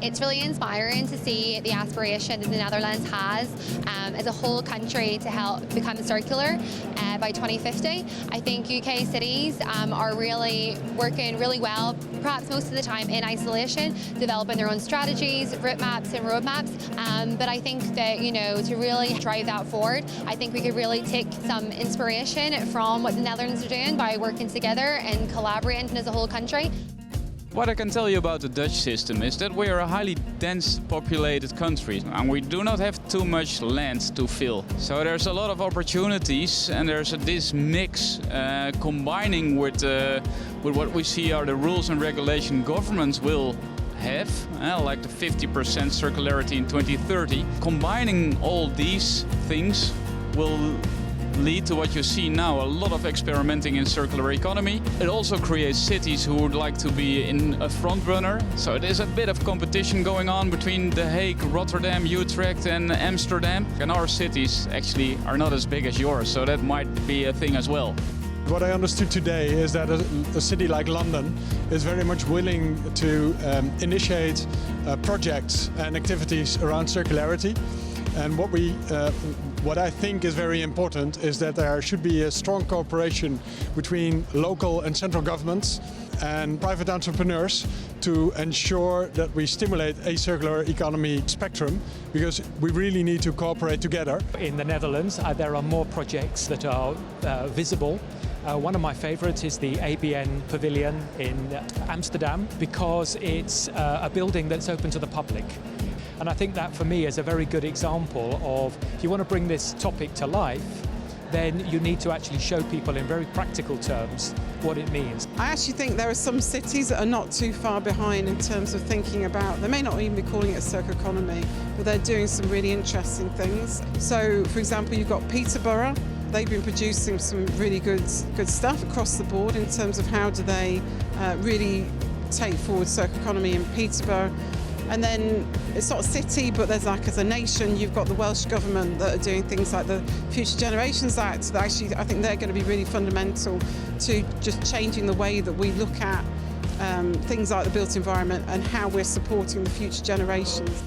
It's really inspiring to see the aspiration that the Netherlands has as a whole country to help become circular by 2050. I think UK cities are really working really well, perhaps most of the time in isolation, developing their own strategies, route maps and roadmaps. But I think that, to really drive that forward, I think we could really take some inspiration from what the Netherlands are doing by working together and collaborating as a whole country. What I can tell you about the Dutch system is that we are a highly dense populated country and we do not have too much land to fill. So there's a lot of opportunities, and there's this mix combining with what we see are the rules and regulation governments will have, like the 50% circularity in 2030. Combining all these things will lead to what you see now, a lot of experimenting in circular economy. It also creates cities who would like to be in a front runner. So it is a bit of competition going on between The Hague, Rotterdam, Utrecht and Amsterdam. And our cities actually are not as big as yours, so that might be a thing as well. What I understood today is that a city like London is very much willing to initiate projects and activities around circularity. And what I think is very important is that there should be a strong cooperation between local and central governments and private entrepreneurs to ensure that we stimulate a circular economy spectrum, because we really need to cooperate together. In the Netherlands, there are more projects that are visible. One of my favorites is the ABN Pavilion in Amsterdam, because it's a building that's open to the public. And I think that for me is a very good example of, if you want to bring this topic to life, then you need to actually show people in very practical terms what it means. I actually think there are some cities that are not too far behind in terms of thinking about, they may not even be calling it a circular economy, but they're doing some really interesting things. So, for example, you've got Peterborough. They've been producing some really good stuff across the board in terms of how do they really take forward circular economy in Peterborough. And then it's not a city, but there's like as a nation, you've got the Welsh government that are doing things like the Future Generations Act. That actually, I think they're going to be really fundamental to just changing the way that we look at things like the built environment and how we're supporting the future generations.